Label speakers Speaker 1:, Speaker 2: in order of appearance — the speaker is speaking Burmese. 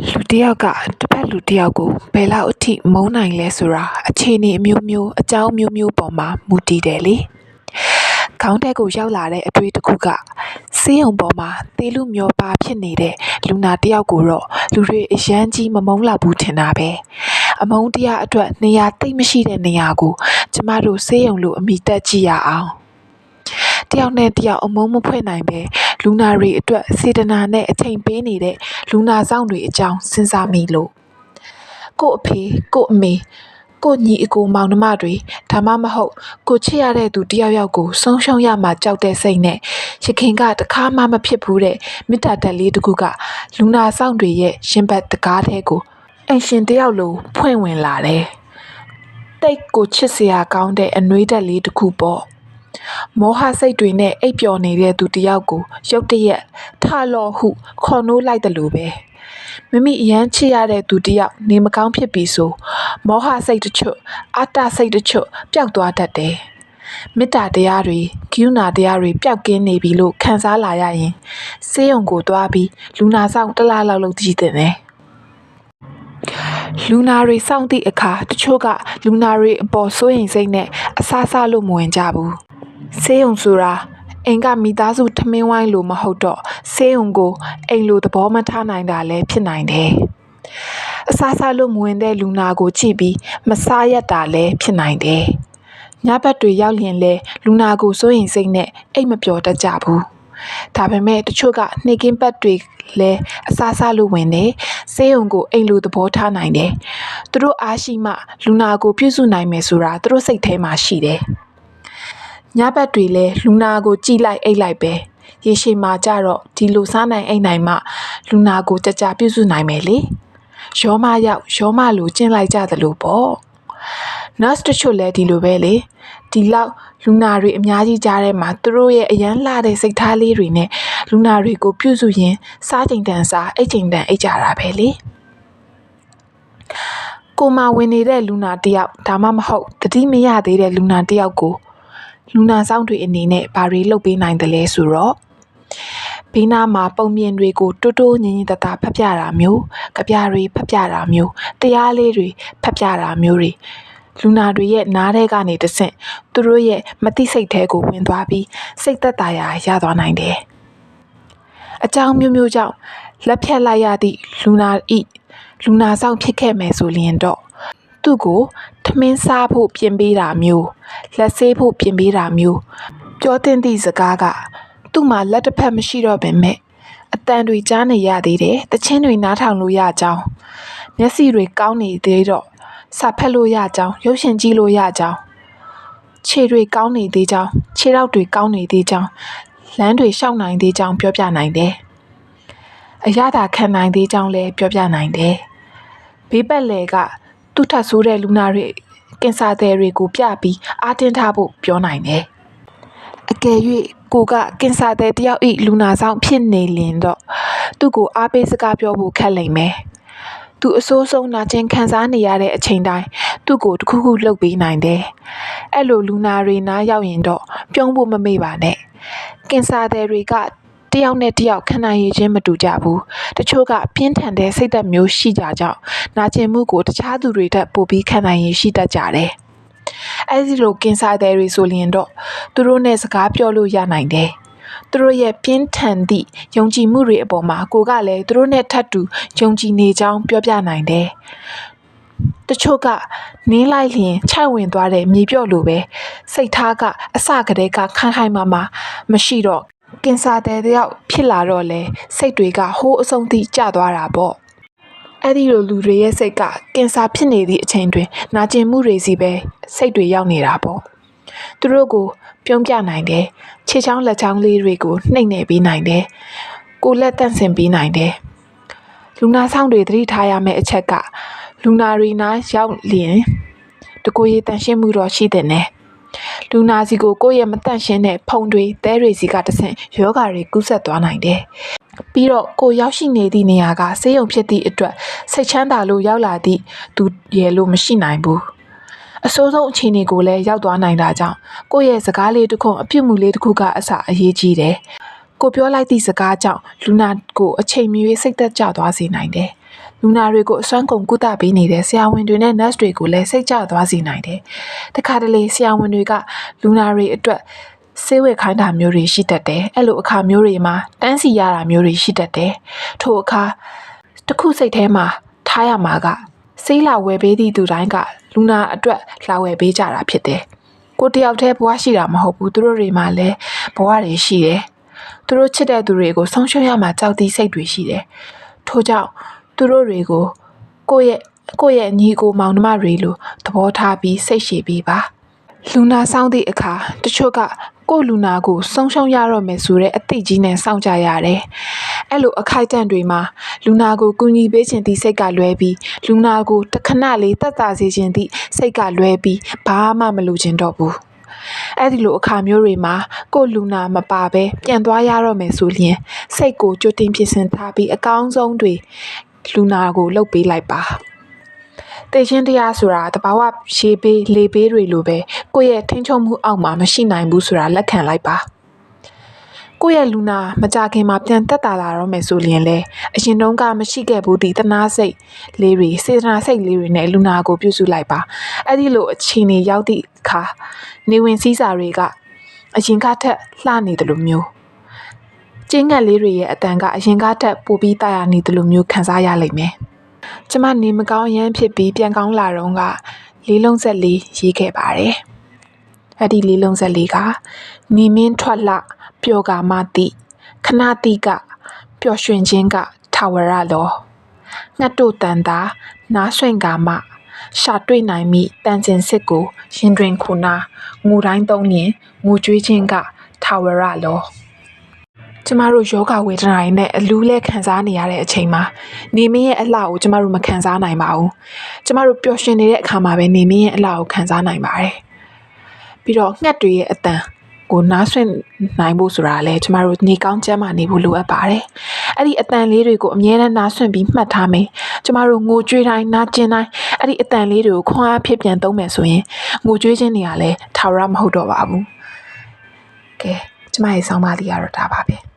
Speaker 1: လူတစ်ယောက်ကတစ်ဖက်လူတစ်ယောက်ကိုဘယ်လောက်အထိမုန်းနိုင်လဲဆိုတာအခြေအနေအမျိုးမျိုးအကြောင်းအမျိုးမျိုးပေါ်မှာမူတည်တယ်လေခေါင်းတက်ကိုရောက်လာတဲ့အတွေ့တစ်ခုကဆေးရုံပေါ်မှာသေလူမျောပါဖြစ်နေတဲ့လူနာတစ်ယောက်ကိုတော့လူတွေအရန်ကြီးမမုန်းလောက်ဘူးထင်တာပဲအမုန်းတရားအတွက်နေရာတိတ်မရှိတဲ့နေရာကိုကျမတို့ဆေးရုံလို့အမိတက်ကြည့်ရအောင်တယောက်နဲ့တယောက်အမုန်းမဖွင့်နိုင်ပဲလူနာတွေအတွက်စေတနာနဲ့အချိန်ပေးနေတဲ့လူနာဆောင်တွေအကြောင်းစဉ်းစားမိလို့ကို့အဖေကို့အမေကို့ညီအကိုမောင်နှမတွေဒါမှမဟုတ်ကိုချစ်ရတဲ့သူတယောက်ယောက်ကိုဆုံးရှုံးရမှကြောက်တဲ့စိတ်နဲ့ရခင်ကတခါမှမဖြစ်ဘူးတဲ့မေတ္တာတက်လေးတစ်ခုကလူနာဆောင်တွေရဲ့ရင်ဘတ်တကားထဲကိုအရှင်တယောက်လိုဖွင့်ဝင်လာတယ်တိတ်ကိုချစ်စရာကောင်းတဲ့အနှွေးတက်လေးတစ်ခုပေါ့မောဟစိတ်တွေနဲ့အိပ်ပျော်နေတဲ့သူတယောက်ကိုရုတ်တရက်ထလော့ဟုခေါ်နိုးလိုက်တယ်လို့ပဲမိမိအရန်ချစ်ရတဲ့သူတယောက်နေမကောင်းဖြစ်ပြီဆိုမောဟစိတ်တချို့အာတစိတ်တချို့ပျောက်သွားတတ်တယ်မေတ္တာတရားတွေကရုဏာတရားတွေပျောက်ကင်းနေပြီလို့ခံစားလာရရင်ဆေးရုံကိုသွားပြီးလူနာဆောင်တစ်လားလောက်လုပ်ကြည့်တဲ့နယ်လူနာတွေစောင့်သည့်အခါတချို့ကလူနာတွေအပေါ်စိုးရိမ်စိတ်နဲ့အဆားလို့မဝင်ကြဘူးဆေးရုံဆိုတာအိမ်ကမိသားစုထမင်းဝိုင်းလိုမဟုတ်တော့ဆေးရုံကိုအိမ်လိုသဘောမထားနိုင်တာလည်းဖြစ်နိုင်တယ်အဆားလို့မဝင်တဲ့လူနာကိုကြည့်ပြီးမစားရတာလည်းဖြစ်နိုင်တယ်ညဘက်တွေရောက်ရင်လဲလူနာကိုစိုးရိမ်စိတ်နဲ့အိတ်မပျော်တတ်ကြဘူးဒါပေမဲ့တချို့ကနှိကင်းပတ်တွေလည်းအဆားလို့ဝင်တယ်ဆေးရုံကိုအိမ်လိုသဘောထားနိုင်တယ်သူတို့အားရှိမှလူနာကိုပြုစုနိုင်မယ်ဆိုတာသူတို့စိတ်ထဲမှာရှိတယ်ညဘက်တွေလဲလူနာကိုကြည်လိုက်အိတ်လိုက်ပဲရေရှည်မှာကြတော့ဒီလိုစားနိုင်အိတ်နိုင်မှလူနာကိုကြပြုစုနိုင်မယ်လေရောမရောက်ရောမလိုကျင့်လိုက်ကြသလိုပေါ့ nurse တချို့လဲဒီလိုပဲလေဒီလောက်လူနာတွေအများကြီးကြားထဲမှာသူတို့ရဲ့အရန်လှတဲ့စိတ်ထားလေးတွေနဲ့လူနာတွေကိုပြုစုရင်းစားချိန်တန်စားအိတ်ချိန်တန်အိတ်ကြတာပဲလေကိုမဝင်နေတဲ့လူနာတယောက်ဒါမှမဟုတ်တတိမရသေးတဲ့လူနာတယောက်ကိုလူနာဆောင်တွေအနေနဲ့ဘာတွေလုပ်ပေးနိုင်တယ်လဲဆိုတော့ဘေးနားမှာပုံမြင်တွေကိုတိုးငင်းတဖတ်ပြတာမျိုးကြပြတွေဖတ်ပြတာမျိုးတရားလေးတွေဖတ်ပြတာမျိုးတွေလူနာတွေရဲ့နားထဲကနေတဆင့်သူတို့ရဲ့မသိစိတ်ထဲကိုဝင်သွားပြီးစိတ်သက်သာရာရသွားနိုင်တယ်အကြောင်းမျိုးမျိုးကြောင့်လက်ဖြတ်လိုက်ရသည့်လူနာဆောင်ဖြစ်ခဲ့မယ်ဆိုရင်တော့သူ့ကိုထမင်းစားဖို့ပြင်ပေးတာမျိုးလက်ဆေးဖို့ပြင်ပေးတာမျိုးပြောတင်သည့်စကားကသူ့မှာလက်တစ်ဖက်မရှိတော့ပင်မဲ့အတန်တွေကြားနေရသေးတယ်တချင်းတွေနားထောင်လို့ရကြောင်းမျက်စိတွေကောင်းနေသေးတော့စာဖက်လို့ရကြောင်းရုပ်ရှင်ကြည့်လို့ရကြောင်းခြေတွေကောင်းနေသေးကြောင်းခြေထောက်တွေကောင်းနေသေးကြောင်းလမ်းတွေရှောက်နိုင်သေးကြောင်းပြောပြနိုင်တယ်အရသာခံနိုင်သေးကြောင်းလည်းပြောပြနိုင်တယ်ဘေးပတ်လည်ကသူ့ထပ်ဆိုးတဲ့လူနာတွေကင်ဆာသည်တွေကိုပြပြီးအားတင်းထားဖို့ပြောနိုင်တယ်အကယ်၍ကိုကကင်ဆာသည်တယောက်ဤလူနာဆောင်ဖြစ်နေလင်တော့သူ့ကိုအားပေးစကားပြောဖို့ခက်လိမ့်မယ်သူအဆိုးဆုံးနာကျင်ခံစားနေရတဲ့အချိန်တိုင်းသူ့ကိုတစ်ခုခုလှုပ်ပေးနိုင်တယ်အဲ့လိုလူနာတွေနားရောက်ရင်တော့ပြုံးဖို့မမေ့ပါနဲ့ကင်ဆာသည်တွေကတယောက်နဲ့တယောက်ခံနိုင်ရခြင်းမတူကြဘူးတချို့ကပြင်းထန်တဲ့စိတ်ဓာတ်မျိုးရှိကြကြောင်းနာကျင်မှုကိုတခြားသူတွေထက်ပိုပြီးခံနိုင်ရရှိတတ်ကြတယ်အဲဒီလိုကင်ဆာသည်တွေဆိုရင်တော့သူတို့နဲ့စကားပြောလို့ရနိုင်တယ်သူတို့ရဲ့ပြင်းထန်သည့်ယုံကြည်မှုတွေအပေါ်မှာကိုကလည်းသူတို့နဲ့ထပ်တူယုံကြည်နေကြောင်းပြောပြနိုင်တယ်တချို့ကနင်းလိုက်လျင်ခြိုက်ဝင်သွားတဲ့မြေပြော့လိုပဲစိတ်ထားကအစကတည်းကခိုင်ခိုင်မာမာမရှိတော့ကင်ဆာသည်တယောက်ဖြစ်လာတော့လေစိတ်တွေကဟိုးအဆုံးထိကျသွားတာပေါ့အဲ့ဒီလိုလူတွေရဲ့စိတ်ကကင်ဆာဖြစ်နေသည့်အချိန်တွင်နာကျင်မှုတွေစီပဲစိတ်တွေရောက်နေတာပေါ့သူတို့ကိုပြုံးပြနိုင်တယ်ခြေချောင်းလက်ချောင်းလေးတွေကိုနှိမ့်နေပေးနိုင်တယ်ကိုလက်တန့်စင်ပေးနိုင်တယ်လူနာဆောင်တွေသတိထားရမယ့်အချက်ကလူနာတွေနားရောက်လျင်တကိုယ်ရည်တန့်ရှင်းမှုတော့ရှိတဲ့နဲ့လူနာစီကိုကိုယ့်ရဲ့မတန့်ရှင်းတဲ့ဖုံတွေသဲတွေစီကတဆင့်ယောဂါတွေကူးစက်သွားနိုင်တယ်ပြီးတော့ကိုရောက်ရှိနေသည့်နေရာကဆေးရုံဖြစ်သည့်အတွက်စိတ်ချမ်းသာလို့ရောက်လာသည့်သူရဲ့လို့မရှိနိုင်ဘူးအဆိုးဆုံးအခြေအနေကိုလည်းရောက်သွားနိုင်တာကြောင့်ကိုယ့်ရဲ့စကားလေးတစ်ခုအပြုတ်မှုလေးတစ်ခုကအစအရေးကြီးတယ် ကိုပြောလိုက်သည့်စကားကြောင့်လူနာကိုအချိန်မရွေးစိတ်သက်ကြသွားစေနိုင်တယ်လူနာတွေကိုအစွမ်းကုန်ကုသပေးနေတဲ့ဆရာဝန်တွေနဲ့ nurse တွေကိုလည်းစိတ်ကျသွားစေနိုင်တယ်တခါတလေဆရာဝန်တွေကလူနာတွေအတွက်ဆေးဝယ်ခိုင်းတာမျိုးတွေရှိတတ်တယ်အဲ့လိုအခါမျိုးတွေမှာတန်းစီရတာမျိုးတွေရှိတတ်တယ်ထို့အခါတစ်ခုစိတ်ထဲမှာထားရမှာကဆေးလာဝယ်ပေးသည့်သူတိုင်းကလူနာအတွက်လာဝယ်ပေးကြတာဖြစ်တယ်ကိုတယောက်တည်းဘဝရှိတာမဟုတ်ဘူးသူတို့တွေမှာလည်းဘဝတွေရှိတယ်သူတို့ချစ်တဲ့သူတွေကိုဆုံးရှုံးရမှာကြောက်သည့်စိတ်တွေရှိတယ်ထို့ကြောင့်သူတို့တွေကိုကိုယ့်ရဲ့ညီကိုမောင်နှမတွေလိုသဘောထားပြီးစိတ်ရှည်ပေးပါလူနာဆောင်သည့်အခါတချို့ကကိုယ့်လူနာကိုဆုံးရှုံးရတော့မယ်ဆိုတဲ့အသိကြီးနဲ့စောင့်ကြရတယ်အဲ့လိုအခိုက်အတန့်တွေမှာလူနာကိုကူညီပေးခြင်းသည့်စိတ်ကလွဲပြီးလူနာကိုတခဏလေးသက်သာစေခြင်းသည့်စိတ်ကလွဲပြီးဘာမှမလိုချင်တော့ဘူးအဲ့ဒီလိုအခါမျိုးတွေမှာကိုလူနာမပါဘဲပြန်သွားရတော့မယ်ဆိုရင်စိတ်ကိုကြိုတင်ပြင်ဆင်ထားပြီးအကောင်းဆုံးတွေလူနာကိုလှုပ်ပေးလိုက်ပါတေချင်းတရားဆိုတာတဘာဝရှေးပေးလေပေးတွေလိုပဲကိုယ့်ရဲ့ထိန်းချုပ်မှုအောက်မှာမရှိနိုင်ဘူးဆိုတာလက်ခံလိုက်ပါကိုယ့်ရဲ့လူနာမကြခင်မှာပြန်တက်တာလာတော့မယ်ဆိုရင်လေအရင်တုန်းကမရှိခဲ့ဘူးဒီတနာစိတ်လေးတွေစေတနာစိတ်လေးတွေနဲ့လူနာကိုပြုစုလိုက်ပါအဲ့ဒီလိုအခြေအနေရောက်သည့်အခါနေဝင်စည်းစာတွေကအရင်ကထက်လှနေတယ်လို့မျိုးကျင်းငတ်လေးတွေရဲ့အတန်ကအရင်ကထက်ပိုပြီးတာယာနေတယ်လို့မျိုးခံစားရလိမ့်မယ်ကျမနေမကောင်းရမ်းဖြစ်ပြီးပြန်ကောင်းလာတော့ကလေးလုံးဆက်လေးရေးခဲ့ပါတယ်အဲ့ဒီလေးလုံးဆက်လေးကနေမင်းထွက်လှပျော်ကာမတိခဏတိကပျော်ရွှင်ခြင်းကထာဝရလောငှက်တို့တန်တာနားဆွင့်ကာမရှာတွေ့နိုင်မိတန်ကျင်စစ်ကိုရင်တွင်ခုနာငိုတိုင်းသုံးရင်ငိုကြွေးခြင်းကထာဝရလောကျမတို့ယောဂဝေဒနာတွေနဲ့အလူးလဲခံစားနေရတဲ့အချိန်မှာနေမင်းရဲ့အလှကိုကျမတို့မခံစားနိုင်ပါဘူးကျမတို့ပျော်ရွှင်နေတဲ့အခါမှာပဲနေမင်းရဲ့အလှကိုခံစားနိုင်ပါတယ်ပြီးတော့ငှက်တွေရဲ့အတန်ကိုနားဆွင့်နိုင်ဖို့ဆိုတာလဲကျမတို့နေကောင်းကျန်းမာနေဖို့လိုအပ်ပါတယ်အဲ့ဒီအတန်လေးတွေကိုအမြဲတမ်းနားဆွင့်ပြီးမှတ်ထားမယ်ကျမတို့ငိုကြွေးတိုင်းနားကျင်တိုင်းအဲ့ဒီအတန်လေးတွေကိုခွန်အားဖြစ်ပြန်သုံးမယ်ဆိုရင်ငိုကြွေးခြင်းတွေကလည်းထာဝရမဟုတ်တော့ပါဘူးကဲကျမရဲ့ဆောင်းပါးလေးကတော့ဒါပါပဲ